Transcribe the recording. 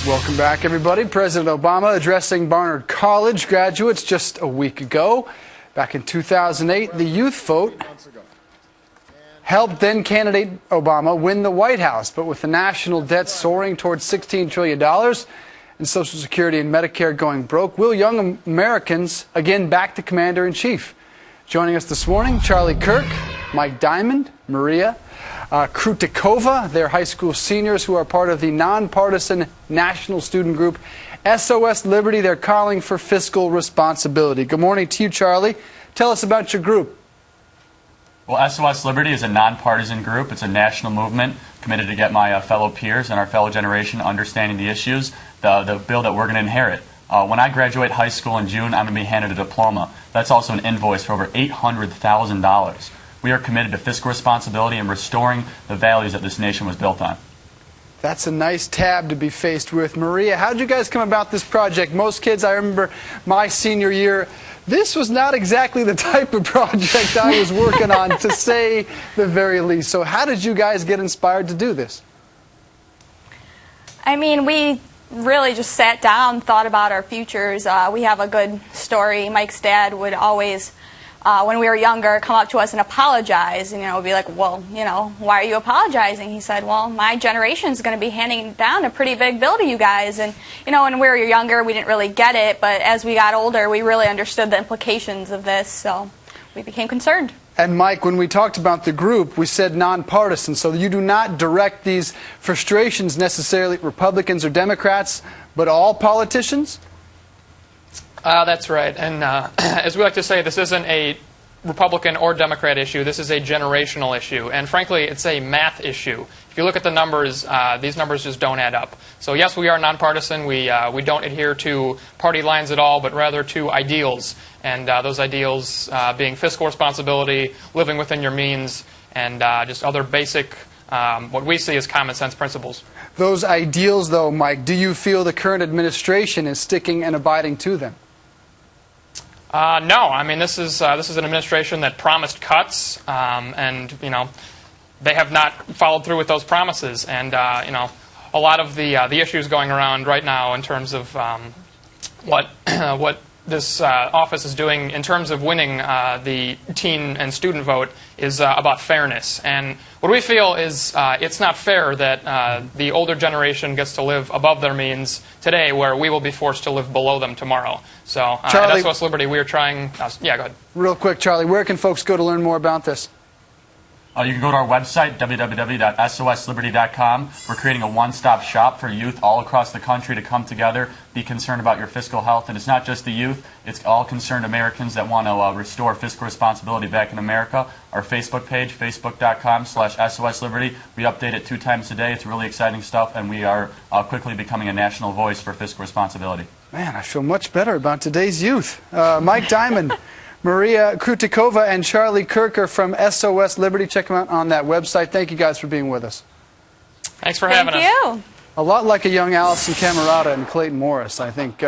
Welcome back, everybody. President Obama addressing Barnard College graduates just a week ago. Back in 2008, the youth vote helped then candidate Obama win the White House. But with the national debt soaring towards $16 trillion and Social Security and Medicare going broke, will young Americans again back the commander-in-chief? Joining us this morning, Charlie Kirk, Mike Diamond, Maria Krutikova. They're high school seniors who are part of the nonpartisan national student group SOS Liberty. They're calling for fiscal responsibility. Good morning to you, Charlie. Tell us about your group. Well, SOS Liberty is a nonpartisan group. It's a national movement committed to get my fellow peers and our fellow generation understanding the issues, the bill that we're going to inherit. When I graduate high school in June, I'm going to be handed a diploma. That's also an invoice for over $800,000. We are committed to fiscal responsibility and restoring the values that this nation was built on. That's a nice tab to be faced with. Maria, how did you guys come about this project? Most kids, I remember my senior year, this was not exactly the type of project I was working on, to say the very least. So how did you guys get inspired to do this? I mean, we really just sat down, thought about our futures. We have a good story. Mike's dad would always, when we were younger, come up to us and apologize. And, be like, well, why are you apologizing? He said, well, my generation is going to be handing down a pretty big bill to you guys. And, when we were younger, we didn't really get it. But as we got older, we really understood the implications of this. So we became concerned. And Mike, when we talked about the group, we said nonpartisan. So you do not direct these frustrations necessarily at Republicans or Democrats, but all politicians? That's right. And as we like to say, this isn't a Republican or Democrat issue. This is a generational issue. And frankly, it's a math issue. If you look at the numbers, these numbers just don't add up. So yes, we are nonpartisan. We don't adhere to party lines at all, but rather to ideals. And those ideals being fiscal responsibility, living within your means, and just other basic, what we see as common sense principles. Those ideals, though, Mike, do you feel the current administration is sticking and abiding to them? No. I mean, this is an administration that promised cuts, and they have not followed through with those promises. And a lot of the issues going around right now in terms of what this office is doing in terms of winning the teen and student vote is about fairness. And what we feel is it's not fair that the older generation gets to live above their means today, where we will be forced to live below them tomorrow. So at SOS Liberty, we are trying... yeah, go ahead. Real quick, Charlie, where can folks go to learn more about this? You can go to our website, www.sosliberty.com. We're creating a one-stop shop for youth all across the country to come together, be concerned about your fiscal health. And it's not just the youth, it's all concerned Americans that want to restore fiscal responsibility back in America. Our Facebook page, facebook.com/SOS Liberty. We update it 2 times a day. It's really exciting stuff, and we are quickly becoming a national voice for fiscal responsibility. Man, I feel much better about today's youth. Mike Diamond, Maria Krutikova, and Charlie Kirk are from SOS Liberty. Check them out on that website. Thank you guys for being with us. Thanks for having us. Thank you. A lot like a young Allison Camerata and Clayton Morris, I think.